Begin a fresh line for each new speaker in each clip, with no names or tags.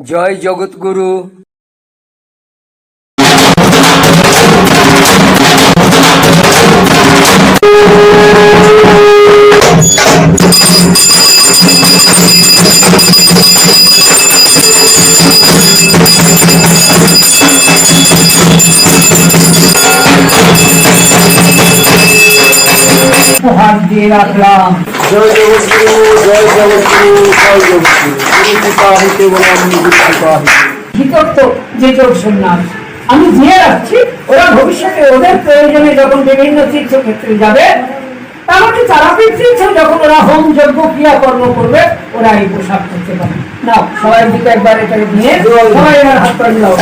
জয় জগৎগুরু।
উপহার দিয়ে রাখলাম।
জয় জগৎগুরু, জয় জগৎগুরু, জয় জগৎগুরু। গুরু কৃপা হইতে বললাম কৃপা হইতে।
বিতর্ক যে যোগ সন্ন্যাস আমি দিয়ে রাখছি, ওরা ভবিষ্যতে ওদের প্রয়োজনে যখন বিভিন্ন তীর্থক্ষেত্রে যাবে, তাহলে তারাপীঠ তীর্থ যখন ওরা হোম যজ্ঞ ক্রিয়াকর্ম করবে, ওরা এই পোশাক করতে পারে না। সবাই দিকে একবার এটাকে নিয়ে সবাই এবার হাত পাড়ি দাও।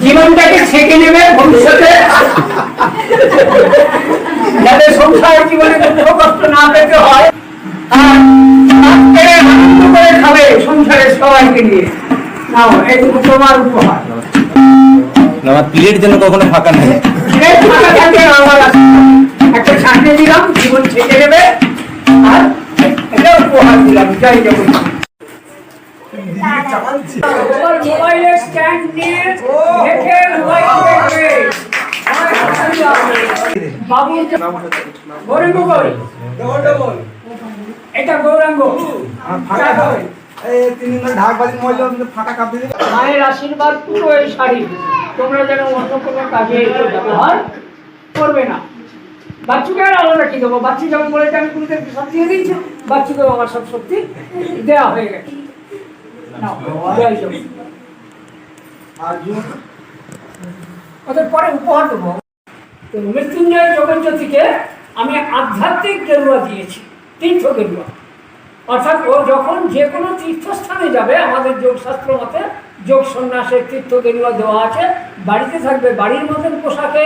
জীবনটাকে ছেঁকে নেবে ভবিষ্যতে, যাতে সংসার জীবনে দুঃখ কষ্ট না পেতে হয়, আর আনন্দ করে খাবে সংসারের সবাইকে নিয়ে। নাও, এইটুকু তোমার উপহার।
আমার প্লেট যেন কখনো ফাঁকা নেই।
প্লেট ফাঁকা থাকে আমার একটা ছাঁটে দিলাম, জীবন ছেঁকে নেবে, আর এটা উপহার দিলাম। যাই যাবো মোবাইলের স্ট্যান্ড নিয়ে রেখে মোবাইল দেখবে। বাবু গৌরাঙ্গ কই? এটা গৌরাঙ্গ মায়ের আশীর্বাদ পুরো এই শাড়ি, তোমরা যেন অন্য কোনো কাজে ব্যবহার করবে না। বাচ্চুকে আর আলাদা কি দেবো? বাচ্চু যখন বলেছে আমি গুরুদেবকে সব দিয়ে দিয়েছি, বাচ্চুকেও আমার সব শক্তি দেওয়া হয়ে গেছে। ওদের পরে উপহার দেবো। মৃত্যুঞ্জয় জগজ্যোতিকে আমি আধ্যাত্মিক গেরুয়া দিয়েছি, তীর্থ গেরুয়া। অর্থাৎ ও যখন যে কোনো তীর্থস্থানে যাবে, আমাদের যোগশাস্ত্র মতে যোগ সন্ন্যাসের তীর্থ গেরুয়া দেওয়া আছে। বাড়িতে থাকবে বাড়ির মতন পোশাকে,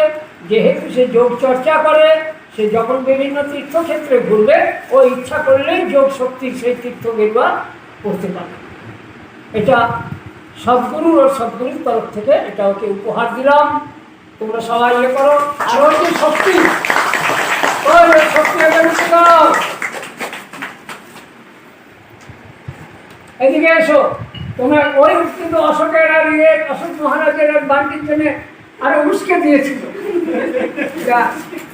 যেহেতু সে যোগ চর্চা করে, সে যখন বিভিন্ন তীর্থক্ষেত্রে ঘুরবে, ও ইচ্ছা করলেই যোগ শক্তির সেই তীর্থ গেরুয়া পড়তে পারে। এটা সদ্গুরু ও সদ্গুরুর তরফ থেকে এটা ওকে উপহার দিলাম। তোমরা সবাই ইয়ে করো। আর ওই যে শক্তি, ওই শক্তি এদিকে এসো। তোমরা ওই কিন্তু অশোকের আর অশোক মহারাজের বান্টির জন্য আরো উস্কে দিয়েছিল।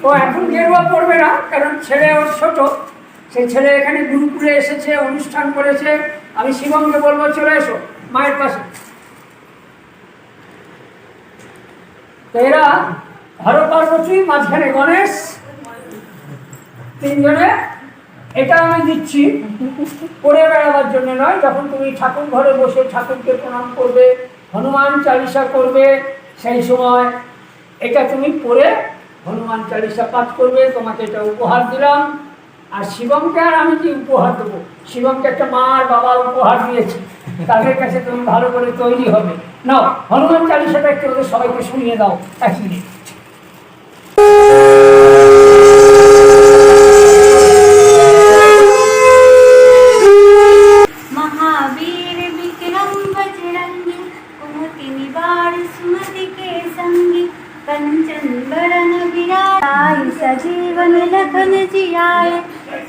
ও এখন গেরুয়া পড়বে না, কারণ ছেলে ওর ছোট। সেই ছেলে এখানে গুরুকুলে এসেছে, অনুষ্ঠান করেছে। আমি শিবমকে বলবো চলে এসো মায়ের পাশে। তো এরা হর পার্বতী, মাঝখানে গণেশ, তিনজনে। এটা আমি দিচ্ছি পড়ে বেড়াবার জন্য নয়। যখন তুমি ঠাকুর ঘরে বসে ঠাকুরকে প্রণাম করবে, হনুমান চালিসা করবে, সেই সময় এটা তুমি পড়ে হনুমান চালিসা পাঠ করবে। তোমাকে এটা উপহার দিলাম। আর শিবমকে আর আমি কি উপহার দেবো? শিবমকে একটা মা আর বাবা উপহার দিয়েছে, তাদের কাছে তুমি ভালো করে তৈরি হবে। নাও, হনুমান চালিসাটা একটু ওদের সবাইকে শুনিয়ে দাও। এক মিনিট।
महावीर विक्रम बजरंगी, कुमति निवार सुमति के संगी, कंचन बरन विराज सजीवन लखन जियाए,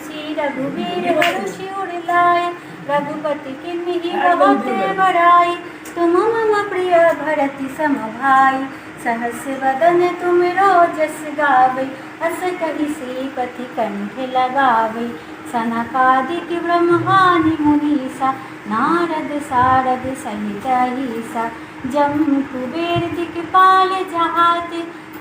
श्री रघुवीर हर्षि उर लाए, रघुपति किन्हीं बहुत बड़ाई, तुम मम प्रिय भरति सम भाई, सहस वदन तुम रोजस गावे, अस कहि श्रीपति कंठ लगावे, सनकादिक ब्रह्मादि मुनीसा, नारद सारद सहित अहिसा, जम्मू कुबेर दिक्पाल जहात,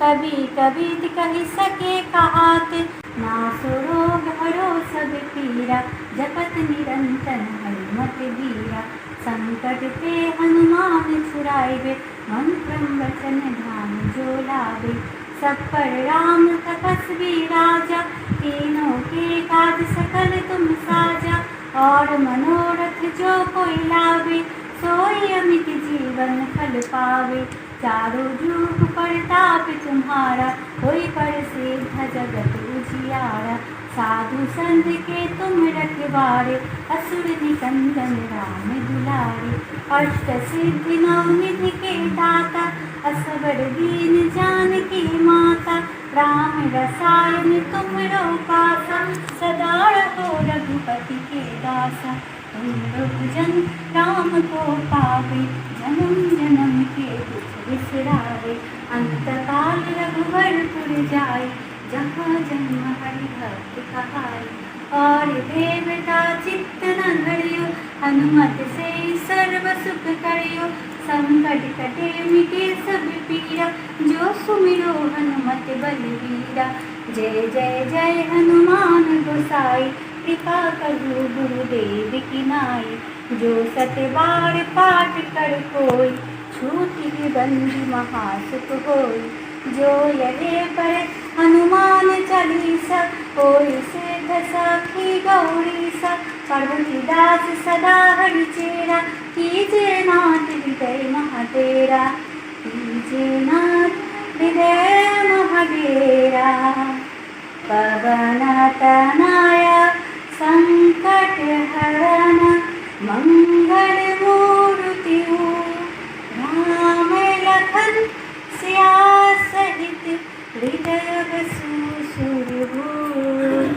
कभी कभी कहि सके कहात, नासो रोग हरो सब पीरा, जपत निरंतर हनुमत बीरा, संकट ते हनुमान छुड़ाइबे, मंत्र वचन ध्यान जो लावे, सब पर राम तपस्वी राजा, तीनों के काज सकल तुम साजा, और मनोरथ जो कोई लावे, सोई अमित जीवन फल पावे, चारों जुग परताप तुम्हारा, कोई पर सिद्ध जगत उजियारा, साधु संत के तुम रखवारे, असुर निकंदन राम दुलारे, अष्ट सिद्धि नवनिधि के दाता, असबर दीन जानकी माता, राम रसायन तुम रो पासा, सदा रहो रघुपति के दासा, तुम भजन राम को पावे, जन्म जन्म के दुख बिसरावे। अंत काल रघुवरपुर जाई, जहाँ जन्म हरि भक्त कहाई। और देवता चित्त न धरियो, हनुमत से सर्व सुख करियो। संकट कटे मिटे सब पीरा, जो सुमिरो हनुमत बलवीरा। जय जय जय हनुमान गोसाई, कृपा करो गुरुदेव की नाई। जो सत बार पाठ कर कोई, छूटी बंदी महासुख होई। जो यहे पर हनुमान चालीसा, कोई सिद्ध साखी गौरीसा। पार्वती दास सदा हरि चेरा, कीजे नाथ हृदय महातेरा। कीजे नाथ हृदय महातेरा। पवन तनया संकट हरण, मंगल मूर्ति राम लखन सिया सहित, हृदय बसु सुरभूर।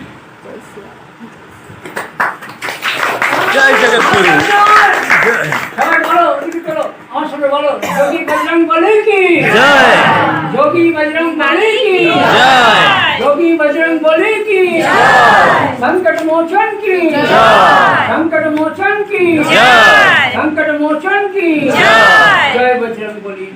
जय जगतगुरु।
সবাই বলো, তুমি করো, আমার সঙ্গে বলো, যোগী বজরং বলি কি
জয়।
যোগী বজরং বলি কি
জয়।
যোগী বজরং বলি কি संकट मोचन की संकट मोचन की संकट मोचन की जय बजरंग बली।